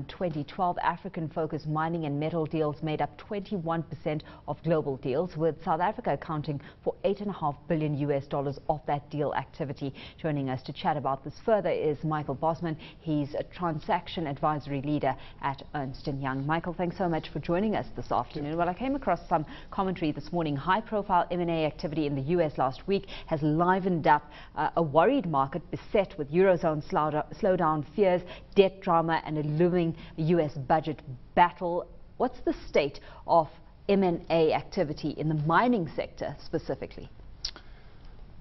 in 2012, African-focused mining and metal deals made up 21% of global deals, with South Africa accounting for $8.5 billion of that deal activity. Joining us to chat about this further is Michael Bosman. He's a transaction advisory leader at Ernst & Young. Michael, thanks so much for joining us this afternoon. Well, I came across some commentary this morning. High-profile M&A activity in the U.S. last week has livened up a worried market beset with Eurozone slowdown fears, debt drama and a looming U.S. budget battle. What's the state of M&A activity in the mining sector specifically?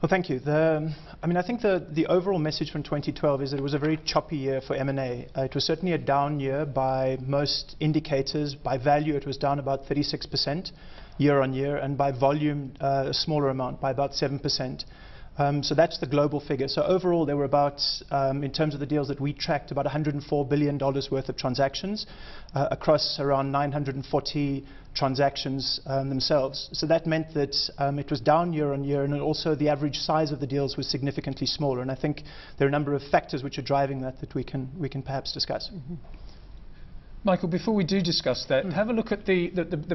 Well, thank you. I think the overall message from 2012 is that it was a very choppy year for M&A. It was certainly a down year by most indicators. By value, it was down about 36% year on year, and by volume, a smaller amount, by about 7%. So that's the global figure. So overall, there were about, in terms of the deals that we tracked, about $104 billion worth of transactions across around 940 transactions themselves. So that meant that it was down year on year, and also the average size of the deals was significantly smaller. And I think there are a number of factors which are driving that we can perhaps discuss. Mm-hmm. Michael, before we do discuss that, have a look at the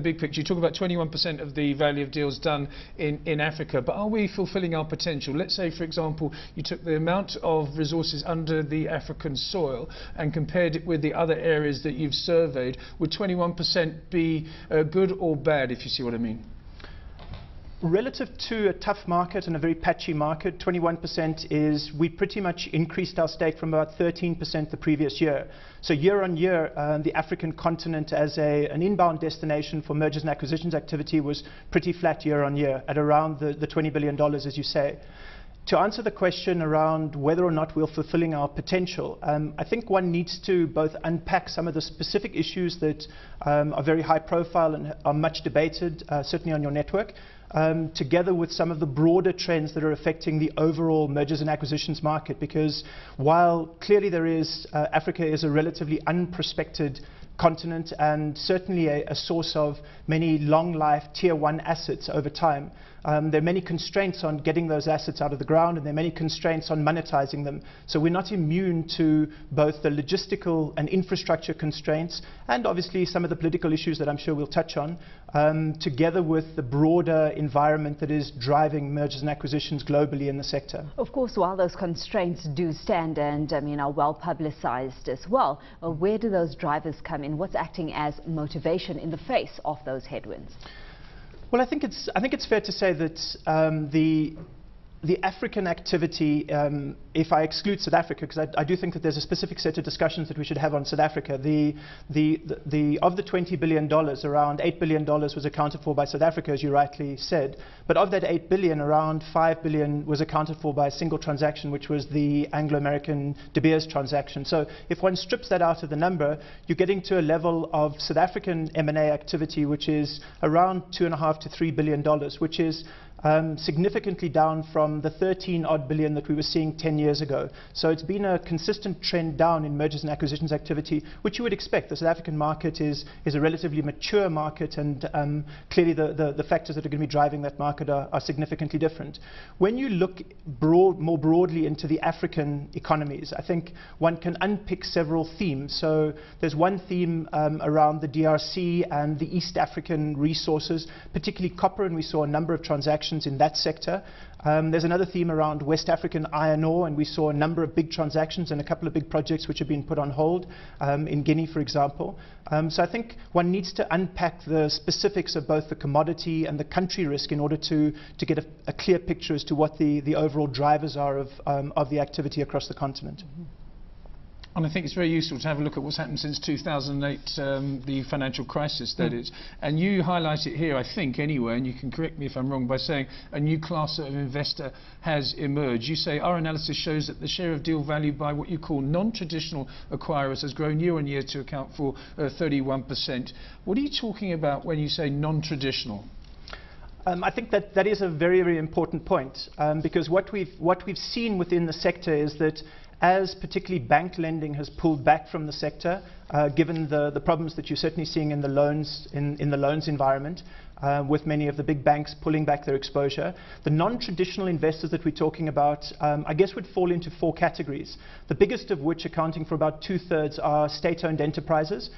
big picture. You talk about 21% of the value of deals done in Africa, but are we fulfilling our potential? Let's say, for example, you took the amount of resources under the African soil and compared it with the other areas that you've surveyed. Would 21% be good or bad, if you see what I mean? Relative to a tough market and a very patchy market, 21% is, we pretty much increased our stake from about 13% the previous year. So year on year, the African continent as an inbound destination for mergers and acquisitions activity was pretty flat year on year at around the $20 billion, as you say. To answer the question around whether or not we're fulfilling our potential, I think one needs to both unpack some of the specific issues that are very high profile and are much debated, certainly on your network, together with some of the broader trends that are affecting the overall mergers and acquisitions market. Because while clearly Africa is a relatively unprospected continent and certainly a source of many long-life Tier 1 assets over time, there are many constraints on getting those assets out of the ground, and there are many constraints on monetizing them. So we're not immune to both the logistical and infrastructure constraints, and obviously some of the political issues that I'm sure we'll touch on, together with the broader environment that is driving mergers and acquisitions globally in the sector. Of course, while those constraints do stand and are well publicized as well, where do those drivers come in? What's acting as motivation in the face of those headwinds? Well, I think it's fair to say that the African activity, if I exclude South Africa, because I do think that there's a specific set of discussions that we should have on South Africa, of the $20 billion, around $8 billion was accounted for by South Africa, as you rightly said. But of that $8 billion, around $5 billion was accounted for by a single transaction, which was the Anglo-American De Beers transaction. So if one strips that out of the number, you're getting to a level of South African M&A activity, which is around $2.5 to $3 billion, which is significantly down from the 13-odd billion that we were seeing 10 years ago. So it's been a consistent trend down in mergers and acquisitions activity, which you would expect. The South African market is a relatively mature market, and clearly the factors that are going to be driving that market are significantly different. When you look more broadly into the African economies, I think one can unpick several themes. So there's one theme around the DRC and the East African resources, particularly copper, and we saw a number of transactions in that sector. There's another theme around West African iron ore, and we saw a number of big transactions and a couple of big projects which have been put on hold, in Guinea, for example. So I think one needs to unpack the specifics of both the commodity and the country risk in order to get a clear picture as to what the overall drivers are of the activity across the continent. Mm-hmm. And I think it's very useful to have a look at what's happened since 2008, the financial crisis, that is. And you highlight it here, I think, anyway, and you can correct me if I'm wrong, by saying a new class of investor has emerged. You say our analysis shows that the share of deal value by what you call non-traditional acquirers has grown year on year to account for 31%. What are you talking about when you say non-traditional? I think that is a very, very important point, because what we've seen within the sector is that as particularly bank lending has pulled back from the sector, given the problems that you're certainly seeing in the loans in the loans environment, with many of the big banks pulling back their exposure. The non-traditional investors that we're talking about, I guess, would fall into 4 categories. The biggest of which, accounting for about 2/3, are state-owned enterprises,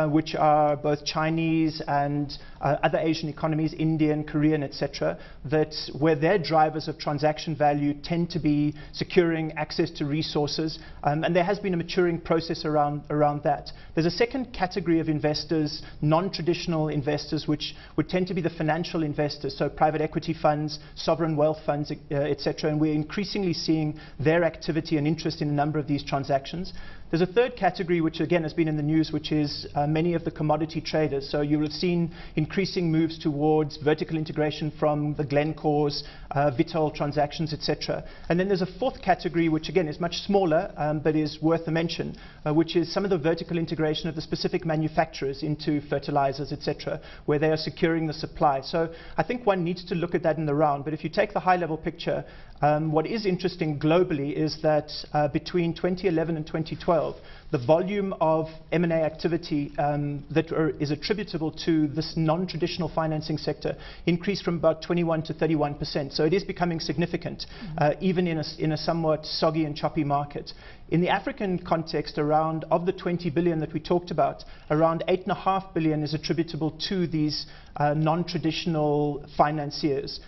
which are both Chinese and other Asian economies, Indian, Korean, etc., that where their drivers of transaction value tend to be securing access to resources, and there has been a maturing process around that. There's a second category of investors, non-traditional investors, which would tend to be the financial investors, so private equity funds, sovereign wealth funds, etc., and we're increasingly seeing their activity and interest in a number of these transactions. There's a third category, which again has been in the news, which is many of the commodity traders. So you will have seen increasing moves towards vertical integration from the Glencores, Vitol transactions, etc. And then there's a fourth category, which again is much smaller, but is worth a mention, which is some of the vertical integration of the specific manufacturers into fertilizers, etc., where they are securing the supply. So I think one needs to look at that in the round. But if you take the high-level picture, what is interesting globally is that between 2011 and 2012, the volume of M&A activity that is attributable to this non-traditional financing sector increased from about 21 to 31%. So it is becoming significant, even in a somewhat soggy and choppy market. In the African context, around of the 20 billion that we talked about, around 8.5 billion is attributable to these non-traditional financiers.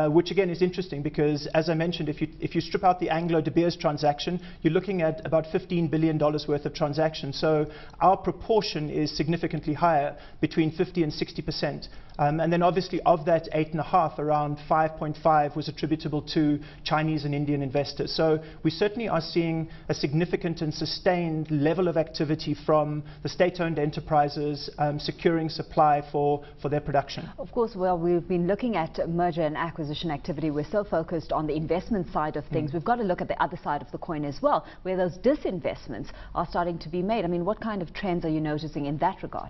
Which again is interesting because, as I mentioned, if you strip out the Anglo-De Beers transaction, you're looking at about $15 billion worth of transactions. So our proportion is significantly higher, between 50 and 60%. And then obviously of that 8.5, around 5.5 was attributable to Chinese and Indian investors. So we certainly are seeing a significant and sustained level of activity from the state-owned enterprises securing supply for their production. Of course, well, we've been looking at merger and acquisition activity. We're so focused on the investment side of things. We've got to look at the other side of the coin as well, where those disinvestments are starting to be made. I mean, what kind of trends are you noticing in that regard?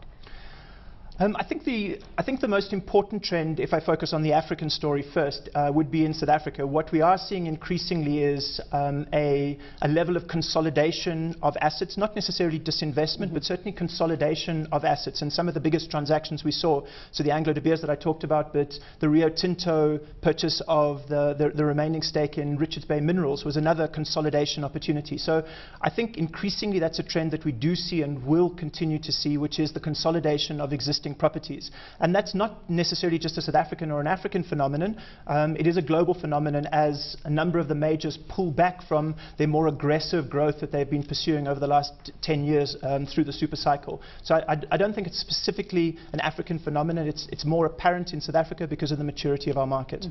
I think the most important trend, if I focus on the African story first, would be in South Africa. What we are seeing increasingly is a level of consolidation of assets, not necessarily disinvestment, but certainly consolidation of assets. And some of the biggest transactions we saw, so the Anglo-De Beers that I talked about, but the Rio Tinto purchase of the remaining stake in Richards Bay Minerals was another consolidation opportunity. So I think increasingly that's a trend that we do see and will continue to see, which is the consolidation of existing properties. And that's not necessarily just a South African or an African phenomenon. It is a global phenomenon as a number of the majors pull back from their more aggressive growth that they've been pursuing over the last 10 years through the super cycle. So I don't think it's specifically an African phenomenon. It's more apparent in South Africa because of the maturity of our market.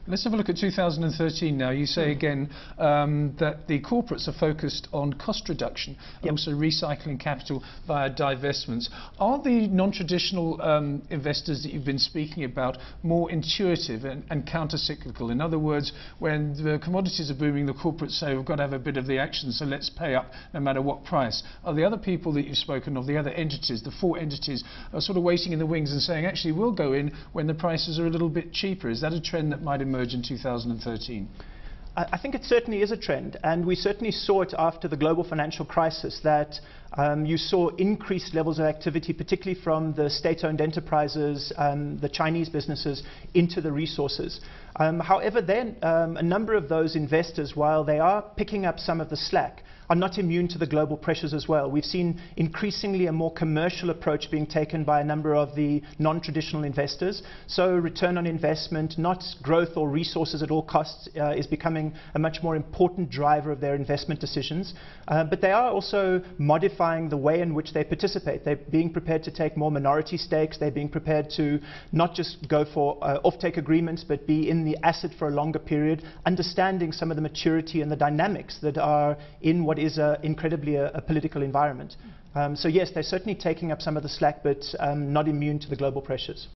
Let's have a look at 2013 now. You say again that the corporates are focused on cost reduction and also recycling capital via divestments. Are the non-traditional investors that you've been speaking about more intuitive and counter-cyclical? In other words, when the commodities are booming, the corporates say we've got to have a bit of the action, so let's pay up no matter what price. Are the other people that you've spoken of, the other entities, the 4 entities, are sort of waiting in the wings and saying, actually, we'll go in when the prices are a little bit cheaper? Is that a trend that might emerge in 2013? I think it certainly is a trend, and we certainly saw it after the global financial crisis, that you saw increased levels of activity, particularly from the state-owned enterprises, the Chinese businesses, into the resources. However, then a number of those investors, while they are picking up some of the slack, are not immune to the global pressures as well. We've seen increasingly a more commercial approach being taken by a number of the non-traditional investors. So return on investment, not growth or resources at all costs, is becoming a much more important driver of their investment decisions. But they are also modifying the way in which they participate. They're being prepared to take more minority stakes. They're being prepared to not just go for offtake agreements, but be in the asset for a longer period, understanding some of the maturity and the dynamics that are in what is incredibly a political environment. So yes, they're certainly taking up some of the slack, but not immune to the global pressures.